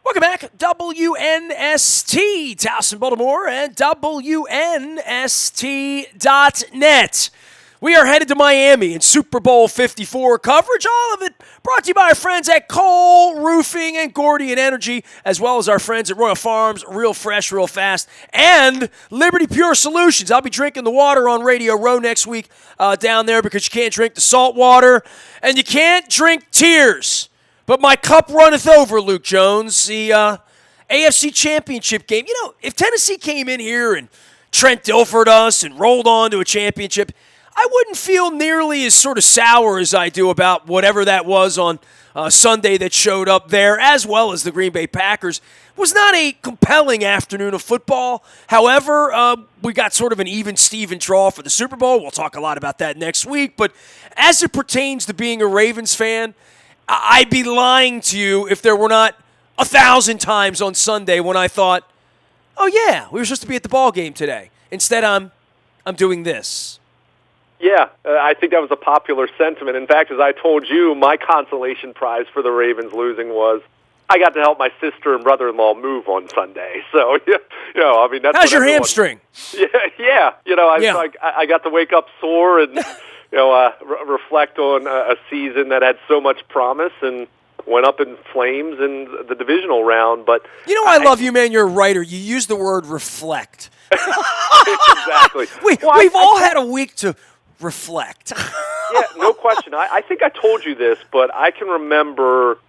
Welcome back, WNST, Towson, Baltimore, and WNST.net. We are headed to Miami in Super Bowl 54 coverage. All of it brought to you by our friends at Cole Roofing and Gordian Energy, as well as our friends at Royal Farms, Real Fresh, Real Fast, and Liberty Pure Solutions. I'll be drinking the water on Radio Row next week down there because you can't drink the salt water, and you can't drink tears. But my cup runneth over, Luke Jones. The AFC Championship game. You know, if Tennessee came in here and Trent Dilfer'd us and rolled on to a championship, I wouldn't feel nearly as sort of sour as I do about whatever that was on Sunday that showed up there, as well as the Green Bay Packers. It was not a compelling afternoon of football. However, we got sort of an even-Steven draw for the Super Bowl. We'll talk a lot about that next week. But as it pertains to being a Ravens fan, I'd be lying to you if there were not 1,000 times on Sunday when I thought, oh, yeah, we were supposed to be at the ball game today. Instead, I'm doing this. Yeah, I think that was a popular sentiment. In fact, as I told you, my consolation prize for the Ravens losing was I got to help my sister and brother-in-law move on Sunday. So, I mean, that's how's your hamstring? Yeah. I got to wake up sore and reflect on a season that had so much promise and went up in flames in the divisional round. But I love you, man. You're a writer. You use the word reflect. Exactly. We've all had a week to reflect. Yeah, no question. I think I told you this, but I can remember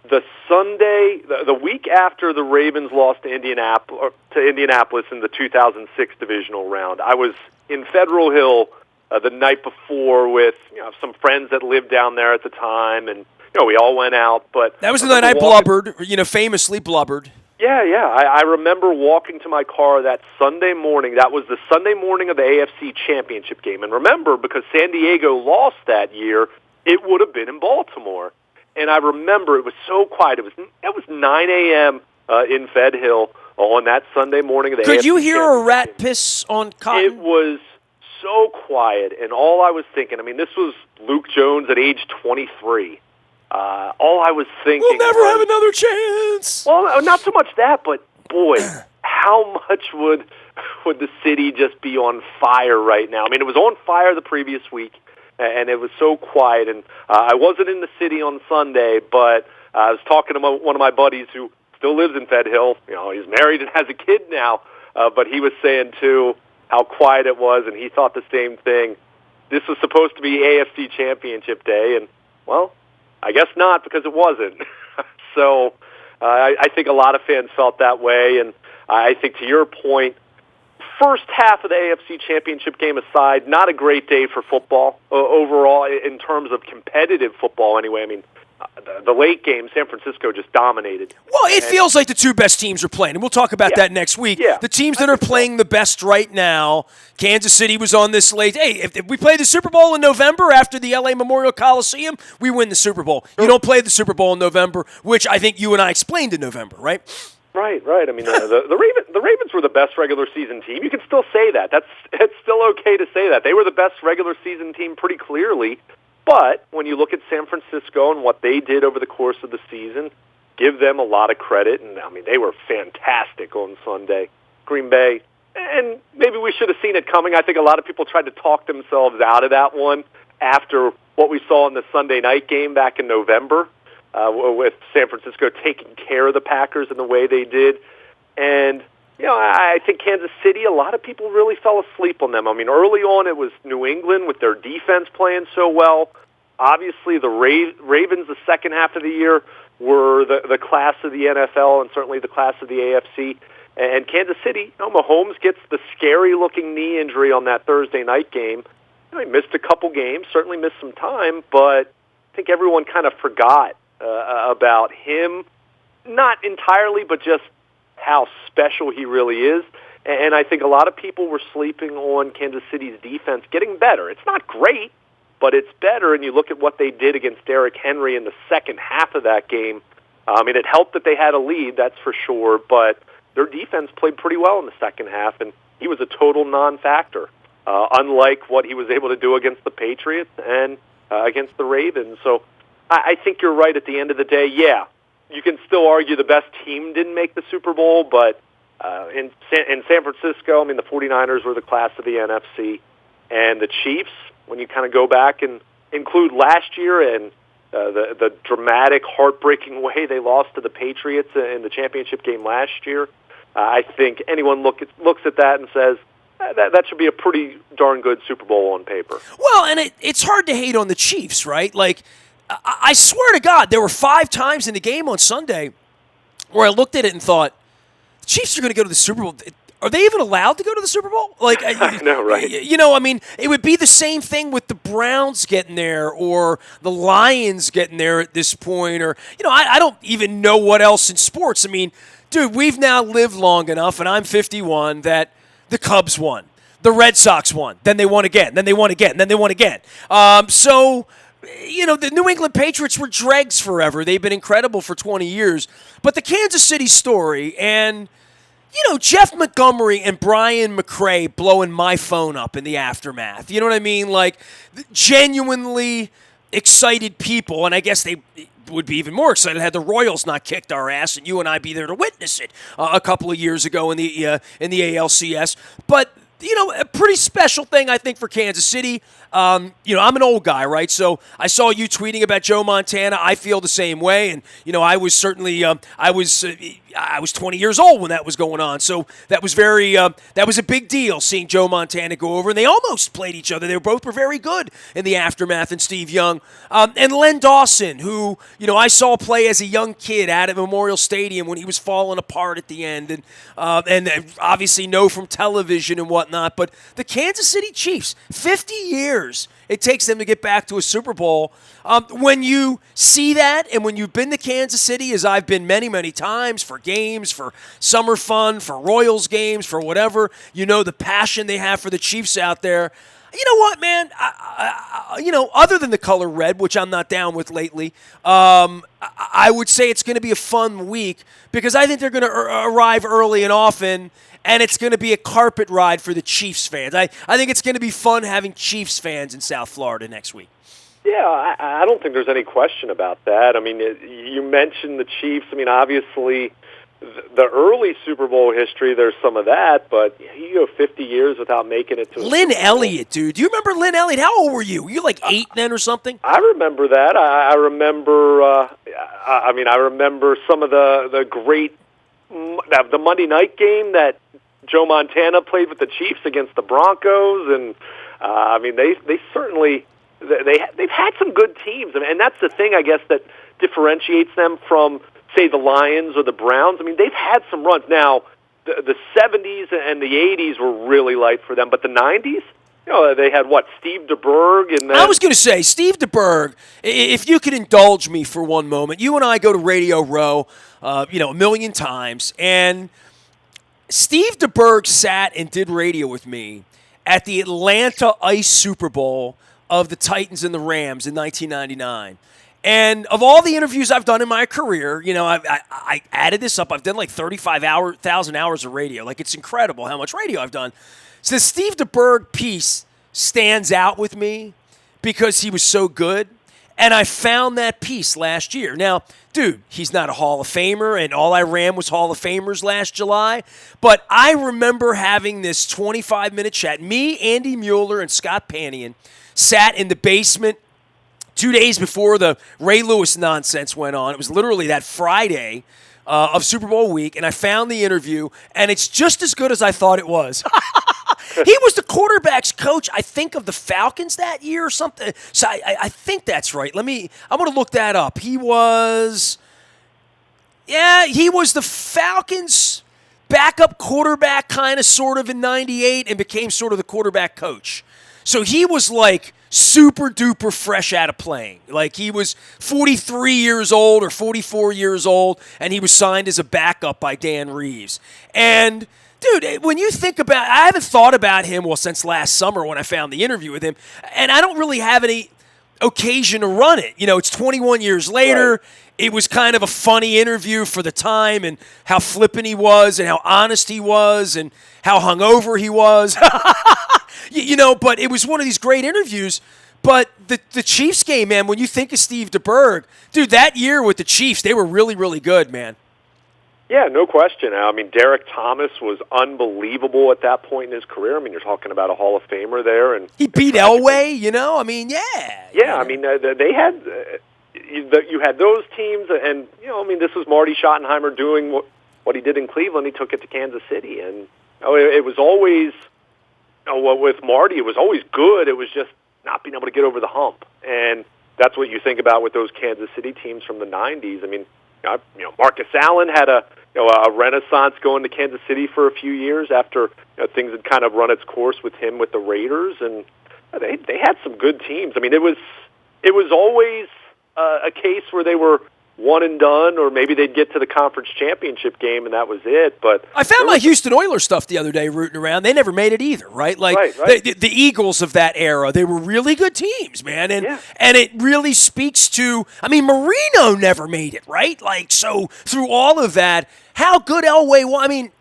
the Sunday, the week after the Ravens lost to Indianapolis in the 2006 divisional round. I was in Federal Hill the night before with some friends that lived down there at the time, and we all went out. But that was the night I blubbered, famously blubbered. Yeah. I remember walking to my car that Sunday morning. That was the Sunday morning of the AFC Championship game. And remember, because San Diego lost that year, it would have been in Baltimore. And I remember it was so quiet. It was 9 a.m. In Fed Hill on that Sunday morning of the AFC Could you hear a rat game. piss on cotton? It was so quiet. And all I was thinking, this was Luke Jones at age 23. All I was thinking we'll never have another chance. Well, not so much that, but boy, how much would the city just be on fire right now? I mean, it was on fire the previous week, and it was so quiet. And I wasn't in the city on Sunday, but I was talking to one of my buddies who still lives in Fed Hill. He's married and has a kid now, but he was saying too how quiet it was, and he thought the same thing. This was supposed to be AFC Championship Day, and well, I guess not, because it wasn't. So I think a lot of fans felt that way, and I think to your point, first half of the AFC Championship game aside, not a great day for football overall in terms of competitive football anyway. I mean, the late game, San Francisco just dominated. Well, it feels like the two best teams are playing, and we'll talk about that next week. Yeah, the teams that are playing the best right now, Kansas City was on this late. Hey, if we play the Super Bowl in November after the LA Memorial Coliseum, we win the Super Bowl. You don't play the Super Bowl in November, which I think you and I explained in November, right? Right. I mean, the Ravens were the best regular season team. You can still say that. It's still okay to say that. They were the best regular season team pretty clearly. But when you look at San Francisco and what they did over the course of the season, give them a lot of credit. And, they were fantastic on Sunday. Green Bay, and maybe we should have seen it coming. I think a lot of people tried to talk themselves out of that one after what we saw in the Sunday night game back in November with San Francisco taking care of the Packers in the way they did. And, I think Kansas City, a lot of people really fell asleep on them. Early on it was New England with their defense playing so well. Obviously, the Ravens the second half of the year were the class of the NFL and certainly the class of the AFC. And Kansas City, Mahomes gets the scary-looking knee injury on that Thursday night game. He missed a couple games, certainly missed some time, but I think everyone kind of forgot about him. Not entirely, but just how special he really is. And I think a lot of people were sleeping on Kansas City's defense getting better. It's not great, but it's better. And you look at what they did against Derrick Henry in the second half of that game. It helped that they had a lead, that's for sure, but their defense played pretty well in the second half, and he was a total non-factor, unlike what he was able to do against the Patriots and against the Ravens. So I think you're right at the end of the day. Yeah, you can still argue the best team didn't make the Super Bowl, but in San Francisco, I mean, the 49ers were the class of the NFC, and the Chiefs, when you kind of go back and include last year and the dramatic, heartbreaking way they lost to the Patriots in the championship game last year, I think anyone looks at that and says, that should be a pretty darn good Super Bowl on paper. Well, and it's hard to hate on the Chiefs, right? Like, I swear to God, there were 5 times in the game on Sunday where I looked at it and thought, the Chiefs are going to go to the Super Bowl. Are they even allowed to go to the Super Bowl? Like, I know, right? You know, I mean, it would be the same thing with the Browns getting there or the Lions getting there at this point. Or, you know, I don't even know what else in sports. I mean, dude, we've now lived long enough, and I'm 51, that the Cubs won. The Red Sox won. Then they won again. Then they won again. Then they won again. So, you know, the New England Patriots were dregs forever. They've been incredible for 20 years. But the Kansas City story and, you know, Jeff Montgomery and Brian McRae blowing my phone up in the aftermath. You know what I mean? Like, genuinely excited people. And I guess they would be even more excited had the Royals not kicked our ass and you and I be there to witness it a couple of years ago in the ALCS. But, you know, a pretty special thing, I think, for Kansas City. You know, I'm an old guy, right? So I saw you tweeting about Joe Montana. I feel the same way. And, you know, I was certainly, I was 20 years old when that was going on. So that was that was a big deal, seeing Joe Montana go over. And they almost played each other. They both were very good in the aftermath, and Steve Young. And Len Dawson, who, you know, I saw play as a young kid out at Memorial Stadium when he was falling apart at the end. And obviously know from television and whatnot. But the Kansas City Chiefs, 50 years it takes them to get back to a Super Bowl. When you see that, and when you've been to Kansas City, as I've been many, many times, for games, for summer fun, for Royals games, for whatever, you know, the passion they have for the Chiefs out there. You know what, man? You know, other than the color red, which I'm not down with lately, I would say it's going to be a fun week because I think they're going to arrive early and often. And it's going to be a carpet ride for the Chiefs fans. I think it's going to be fun having Chiefs fans in South Florida next week. Yeah, I don't think there's any question about that. I mean, you mentioned the Chiefs. I mean, obviously, the early Super Bowl history, there's some of that, but you go 50 years without making it to a Lynn Elliott, dude. Do you remember Lynn Elliott? How old were you? Were you like 8 then or something? I remember that. I remember, I remember some of the great, the Monday night game that Joe Montana played with the Chiefs against the Broncos, and I mean they certainly they've had some good teams, and that's the thing I guess that differentiates them from, say, the Lions or the Browns. I mean, they've had some runs. Now the 70s and the 80s were really light for them, but the 90s, you know, they had Steve DeBerg, and then I was going to say Steve DeBerg. If you could indulge me for one moment, you and I go to Radio Row, you know, a million times, and Steve DeBerg sat and did radio with me at the Atlanta Ice Super Bowl of the Titans and the Rams in 1999. And of all the interviews I've done in my career, you know, I added this up. I've done like 35,000 hours of radio. Like, it's incredible how much radio I've done. So the Steve DeBerg piece stands out with me because he was so good. And I found that piece last year. Now, dude, he's not a Hall of Famer, and all I ran was Hall of Famers last July. But I remember having this 25-minute chat. Me, Andy Mueller, and Scott Panion sat in the basement 2 days before the Ray Lewis nonsense went on. It was literally that Friday of Super Bowl week, and I found the interview, and it's just as good as I thought it was. He was the quarterback's coach, I think, of the Falcons that year or something. So I think that's right. I'm going to look that up. He was the Falcons' backup quarterback kind of sort of in 98 and became sort of the quarterback coach. So he was like super duper fresh out of playing. Like, he was 43 years old or 44 years old, and he was signed as a backup by Dan Reeves. And dude, when you think about, I haven't thought about him, since last summer when I found the interview with him, and I don't really have any occasion to run it. You know, it's 21 years later. Right. It was kind of a funny interview for the time and how flippant he was and how honest he was and how hungover he was. You know, but it was one of these great interviews. But the Chiefs game, man, when you think of Steve DeBerg, dude, that year with the Chiefs, they were really, really good, man. Yeah, no question. I mean, Derek Thomas was unbelievable at that point in his career. I mean, you're talking about a Hall of Famer there, and he beat Elway. You know, I mean, yeah. Yeah, I mean, they had you had those teams, and I mean, this was Marty Schottenheimer doing what he did in Cleveland. He took it to Kansas City, and it was always, with Marty, it was always good. It was just not being able to get over the hump, and that's what you think about with those Kansas City teams from the '90s. I mean, Marcus Allen had a renaissance going to Kansas City for a few years after things had kind of run its course with him with the Raiders, and they had some good teams. I mean, it was always a case where they were one and done, or maybe they'd get to the conference championship game and that was it. But I found my Houston Oilers stuff the other day rooting around. They never made it either, right? Like right. The Eagles of that era, they were really good teams, man. And it really speaks to, I mean, Marino never made it, right? Like, so through all of that, how good Elway was. I mean,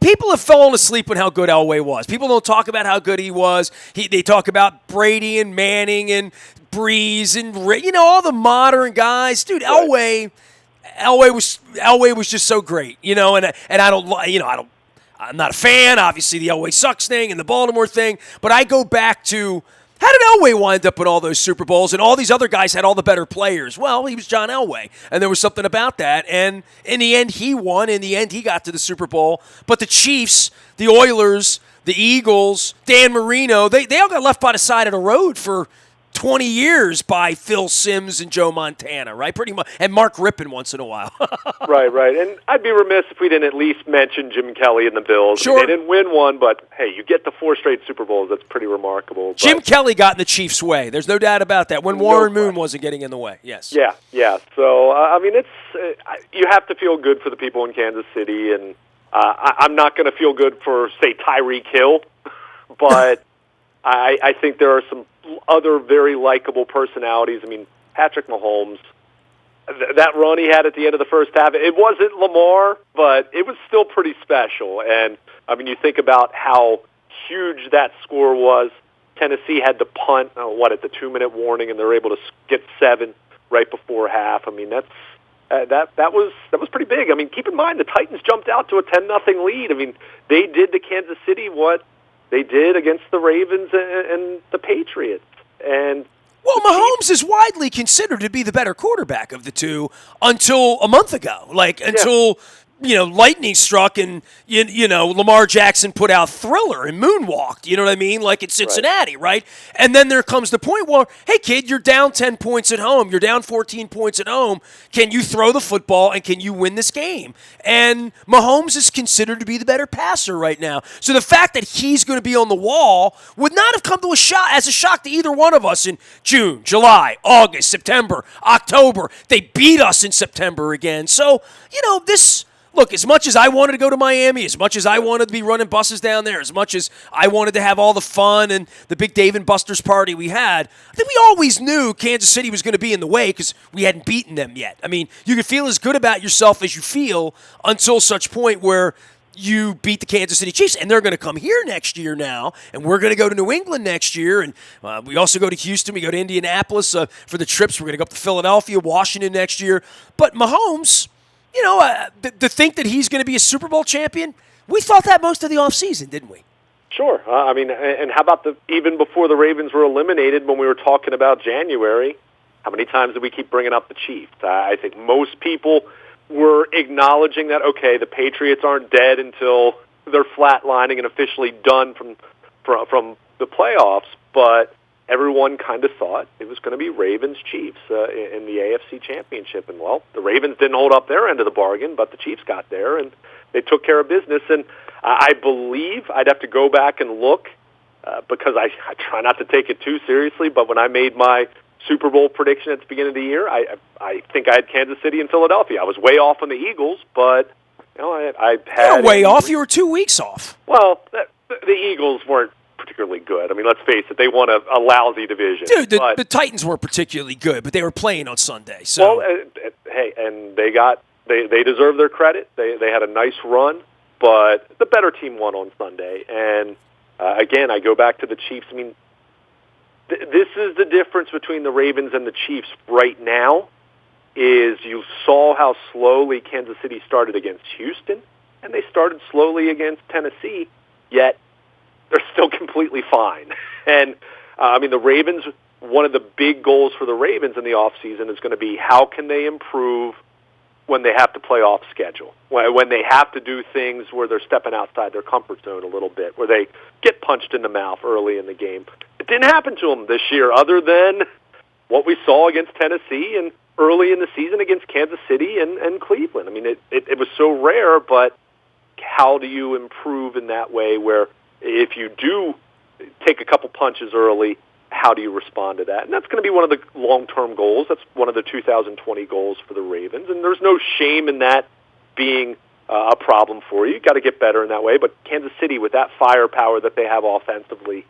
people have fallen asleep on how good Elway was. People don't talk about how good he was. They talk about Brady and Manning and Breeze and all the modern guys. Dude, right. Elway was just so great, and I'm not a fan. Obviously, the Elway sucks thing and the Baltimore thing, but I go back to, how did Elway wind up in all those Super Bowls and all these other guys had all the better players? Well, he was John Elway, and there was something about that. And in the end, he won. In the end, he got to the Super Bowl. But the Chiefs, the Oilers, the Eagles, Dan Marino, they all got left by the side of the road for 20 years by Phil Simms and Joe Montana, right? Pretty much, and Mark Rippon once in a while. Right. And I'd be remiss if we didn't at least mention Jim Kelly and the Bills. Sure. I mean, they didn't win one, but hey, you get the 4 straight Super Bowls. That's pretty remarkable. Jim Kelly got in the Chiefs' way. There's no doubt about that. When Warren Moon wasn't getting in the way. Yes. Yeah. So I mean, you have to feel good for the people in Kansas City, and I'm not going to feel good for, say, Tyreek Hill, but I think there are some other very likable personalities. I mean, Patrick Mahomes, that run he had at the end of the first half, it wasn't Lamar, but it was still pretty special. And, I mean, you think about how huge that score was. Tennessee had to punt, at the 2-minute warning, and they're able to get 7 right before half. I mean, that was pretty big. I mean, keep in mind, the Titans jumped out to a 10-0 lead. I mean, they did to Kansas City what they did against the Ravens and the Patriots. And Mahomes is widely considered to be the better quarterback of the two until a month ago. Until lightning struck and Lamar Jackson put out Thriller and moonwalked. You know what I mean? Like it's Cincinnati, right? And then there comes the point where, hey kid, you're down 10 points at home. You're down 14 points at home. Can you throw the football and can you win this game? And Mahomes is considered to be the better passer right now. So the fact that he's going to be on the wall would not have come to as a shock to either one of us in June, July, August, September, October. They beat us in September again. So, Look, as much as I wanted to go to Miami, as much as I wanted to be running buses down there, as much as I wanted to have all the fun and the big Dave and Buster's party we had, I think we always knew Kansas City was going to be in the way because we hadn't beaten them yet. I mean, you can feel as good about yourself as you feel until such point where you beat the Kansas City Chiefs, and they're going to come here next year now, and we're going to go to New England next year, and we also go to Houston, we go to Indianapolis for the trips. We're going to go up to Philadelphia, Washington next year. But Mahomes, to think that he's going to be a Super Bowl champion, we thought that most of the offseason, didn't we? Sure. I mean, and how about even before the Ravens were eliminated when we were talking about January, how many times did we keep bringing up the Chiefs? I think most people were acknowledging that, okay, the Patriots aren't dead until they're flatlining and officially done from the playoffs, but everyone kind of thought it was going to be Ravens-Chiefs in the AFC Championship. And, well, the Ravens didn't hold up their end of the bargain, but the Chiefs got there, and they took care of business. And I believe I'd have to go back and look because I try not to take it too seriously, but when I made my Super Bowl prediction at the beginning of the year, I think I had Kansas City and Philadelphia. I was way off on the Eagles, but I had... You were way off? You were 2 weeks off. Well, the Eagles weren't particularly good. I mean, let's face it, they won a lousy division. Dude, the Titans weren't particularly good, but they were playing on Sunday. So. Well, hey, and they deserve their credit. They had a nice run, but the better team won on Sunday. And again, I go back to the Chiefs. I mean, this is the difference between the Ravens and the Chiefs right now, is you saw how slowly Kansas City started against Houston, and they started slowly against Tennessee, yet they're still completely fine. And, the Ravens, one of the big goals for the Ravens in the offseason is going to be how can they improve when they have to play off schedule, when they have to do things where they're stepping outside their comfort zone a little bit, where they get punched in the mouth early in the game. It didn't happen to them this year other than what we saw against Tennessee and early in the season against Kansas City and Cleveland. It was so rare, but how do you improve in that way where if you do take a couple punches early, how do you respond to that? And that's going to be one of the long-term goals. That's one of the 2020 goals for the Ravens. And there's no shame in that being a problem for you. You've got to get better in that way. But Kansas City, with that firepower that they have offensively,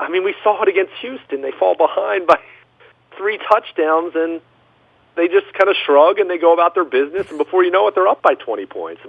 we saw it against Houston. They fall behind by 3 touchdowns, and they just kind of shrug, and they go about their business. And before you know it, they're up by 20 points.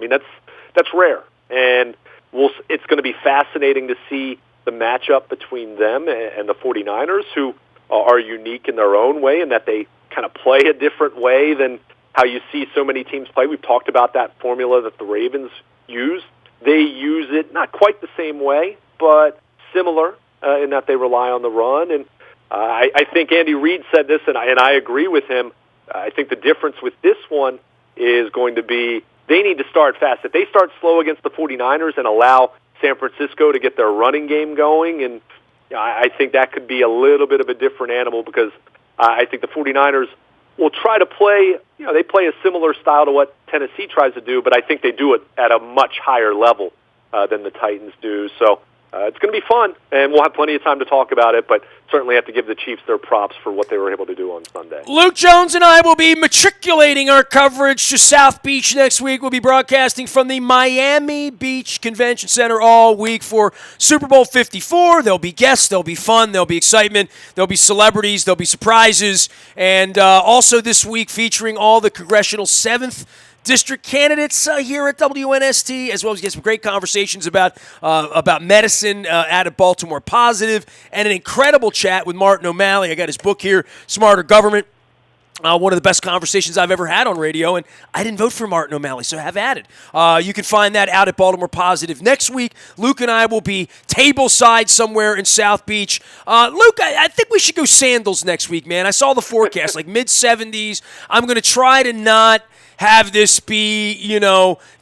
That's rare. And it's going to be fascinating to see the matchup between them and the 49ers, who are unique in their own way in that they kind of play a different way than how you see so many teams play. We've talked about that formula that the Ravens use. They use it not quite the same way, but similar in that they rely on the run. And I think Andy Reid said this, and I agree with him. I think the difference with this one is going to be they need to start fast. If they start slow against the 49ers and allow San Francisco to get their running game going, and I think that could be a little bit of a different animal because I think the 49ers will try to play, they play a similar style to what Tennessee tries to do, but I think they do it at a much higher level than the Titans do. So it's going to be fun, and we'll have plenty of time to talk about it, but certainly have to give the Chiefs their props for what they were able to do on Sunday. Luke Jones and I will be matriculating our coverage to South Beach next week. We'll be broadcasting from the Miami Beach Convention Center all week for Super Bowl 54. There'll be guests, there'll be fun, there'll be excitement, there'll be celebrities, there'll be surprises, and also this week featuring all the congressional 7th district candidates here at WNST, as well as get some great conversations about medicine out of Baltimore Positive, and an incredible chat with Martin O'Malley. I got his book here, Smarter Government. One of the best conversations I've ever had on radio, and I didn't vote for Martin O'Malley, so have at it. You can find that out at Baltimore Positive. Next week, Luke and I will be tableside somewhere in South Beach. Luke, I think we should go sandals next week, man. I saw the forecast, like mid-70s. I'm going to try to not have this be,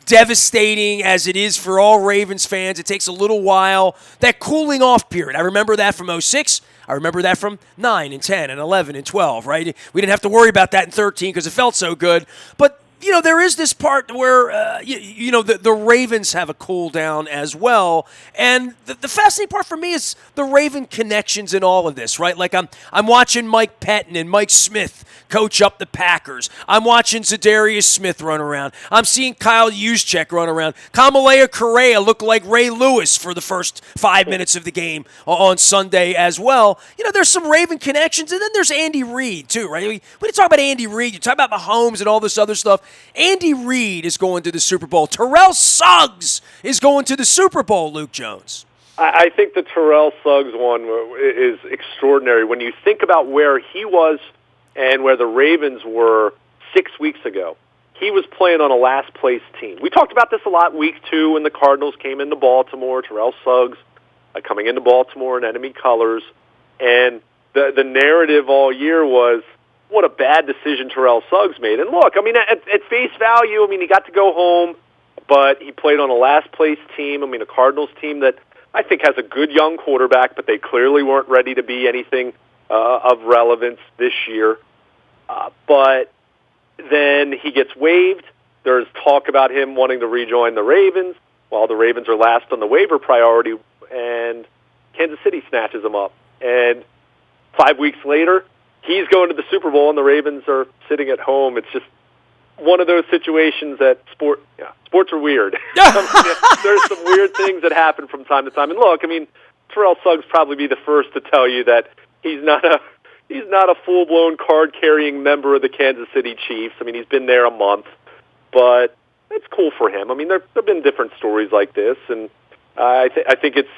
devastating as it is for all Ravens fans. It takes a little while. That cooling off period, I remember that from 06. I remember that from 9 and 10 and 11 and 12, right? We didn't have to worry about that in 13 because it felt so good. But there is this part where, the Ravens have a cool down as well. And the fascinating part for me is the Raven connections in all of this, right? Like I'm watching Mike Pettin and Mike Smith coach up the Packers. I'm watching Zadarius Smith run around. I'm seeing Kyle Juszczyk run around. Kamalea Correa look like Ray Lewis for the first 5 minutes of the game on Sunday as well. There's some Raven connections, and then there's Andy Reid too, right? We didn't talk about Andy Reid. You talk about Mahomes and all this other stuff. Andy Reid is going to the Super Bowl. Terrell Suggs is going to the Super Bowl, Luke Jones. I think the Terrell Suggs one is extraordinary. When you think about where he was and where the Ravens were 6 weeks ago, he was playing on a last-place team. We talked about this a lot week 2 when the Cardinals came into Baltimore. Terrell Suggs coming into Baltimore in enemy colors. And the narrative all year was, what a bad decision Terrell Suggs made. And look, at face value, he got to go home, but he played on a last-place team. A Cardinals team that I think has a good young quarterback, but they clearly weren't ready to be anything of relevance this year. But then he gets waived. There's talk about him wanting to rejoin the Ravens, while the Ravens are last on the waiver priority, and Kansas City snatches him up. And 5 weeks later, he's going to the Super Bowl, and the Ravens are sitting at home. It's just one of those situations that sports are weird. There's some weird things that happen from time to time. And look, Terrell Suggs probably be the first to tell you that he's not a full-blown card-carrying member of the Kansas City Chiefs. He's been there a month, but it's cool for him. There have been different stories like this, and I think it's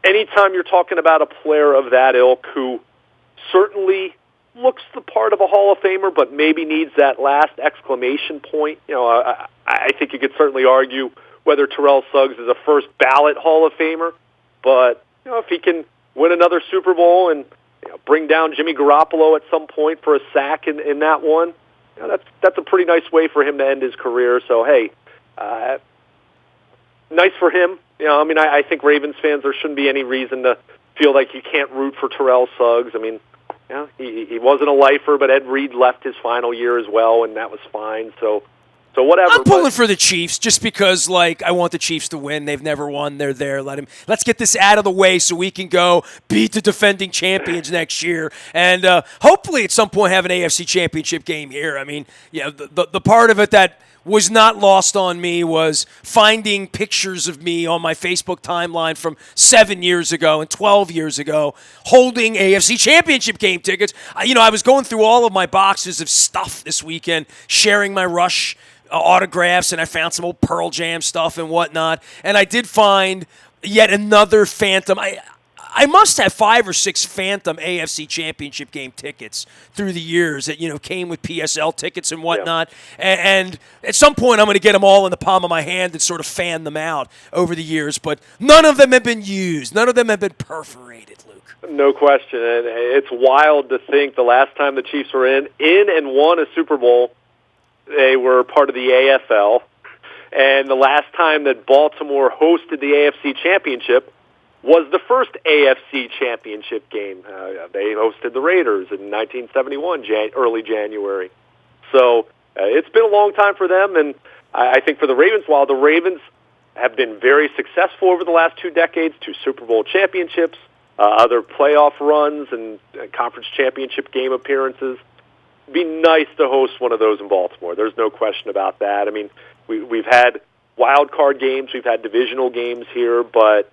anytime you're talking about a player of that ilk who certainly looks the part of a Hall of Famer, but maybe needs that last exclamation point, I think you could certainly argue whether Terrell Suggs is a first ballot Hall of Famer, but if he can win another Super Bowl and bring down Jimmy Garoppolo at some point for a sack in that one, that's a pretty nice way for him to end his career. So hey, nice for him. I think Ravens fans, there shouldn't be any reason to feel like you can't root for Terrell Suggs. I mean, he wasn't a lifer, but Ed Reed left his final year as well, and that was fine. So whatever. I'm pulling for the Chiefs just because, I want the Chiefs to win. They've never won. They're there. Let's get this out of the way so we can go beat the defending champions next year, and hopefully at some point have an AFC Championship game here. I mean, the part of it that was not lost on me was finding pictures of me on my Facebook timeline from 7 years ago and 12 years ago holding AFC Championship game tickets. I was going through all of my boxes of stuff this weekend, sharing my Rush autographs, and I found some old Pearl Jam stuff and whatnot. And I did find yet another phantom. I must have 5 or 6 phantom AFC Championship game tickets through the years that came with PSL tickets and whatnot. Yeah. And at some point, I'm going to get them all in the palm of my hand and sort of fan them out over the years. But none of them have been used. None of them have been perforated, Luke. No question. And it's wild to think the last time the Chiefs were in and won a Super Bowl, they were part of the AFL. And the last time that Baltimore hosted the AFC Championship was the first AFC Championship game. They hosted the Raiders in 1971, early January. So it's been a long time for them, and I think for the Ravens, while the Ravens have been very successful over the last 2 decades, 2 Super Bowl championships, other playoff runs, and conference championship game appearances, it'd be nice to host one of those in Baltimore. There's no question about that. I mean, we've had wild card games, we've had divisional games here, but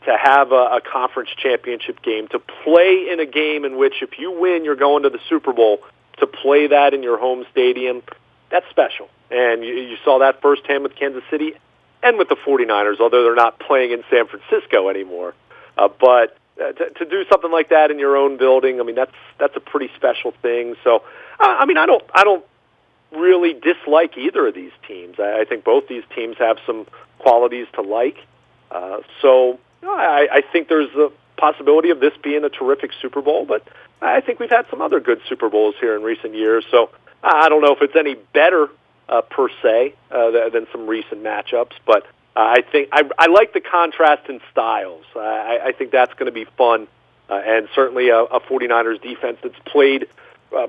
to have a conference championship game, to play in a game in which if you win, you're going to the Super Bowl, to play that in your home stadium, that's special. And you saw that firsthand with Kansas City and with the 49ers, although they're not playing in San Francisco anymore. But to do something like that in your own building, I mean, that's a pretty special thing. So, I don't really dislike either of these teams. I think both these teams have some qualities to like. I think there's a possibility of this being a terrific Super Bowl, but I think we've had some other good Super Bowls here in recent years. So I don't know if it's any better per se than some recent matchups, but I think I like the contrast in styles. I think that's going to be fun, and certainly a 49ers defense that's played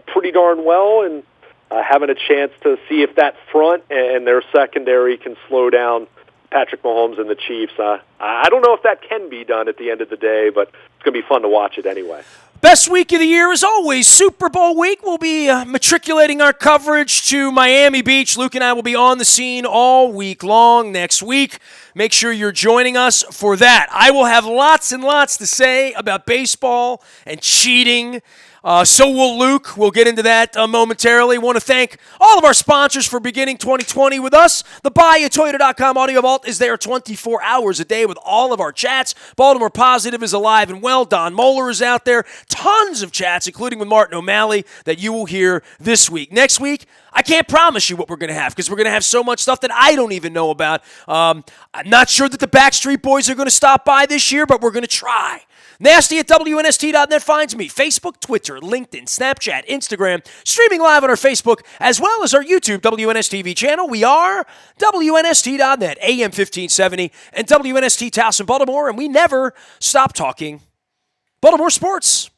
pretty darn well, and having a chance to see if that front and their secondary can slow down Patrick Mahomes and the Chiefs. I don't know if that can be done at the end of the day, but it's going to be fun to watch it anyway. Best week of the year, as always, Super Bowl week. We'll be matriculating our coverage to Miami Beach. Luke and I will be on the scene all week long next week. Make sure you're joining us for that. I will have lots and lots to say about baseball and cheating. So will Luke. We'll get into that momentarily. Want to thank all of our sponsors for beginning 2020 with us. The BuyAToyota.com Audio Vault is there 24 hours a day with all of our chats. Baltimore Positive is alive and well. Don Moeller is out there. Tons of chats, including with Martin O'Malley, that you will hear this week. Next week, I can't promise you what we're going to have because we're going to have so much stuff that I don't even know about. I'm not sure that the Backstreet Boys are going to stop by this year, but we're going to try. Nasty at WNST.net finds me. Facebook, Twitter, LinkedIn, Snapchat, Instagram, streaming live on our Facebook, as well as our YouTube WNSTV channel. We are WNST.net, AM 1570, and WNST Towson, Baltimore, and we never stop talking Baltimore sports.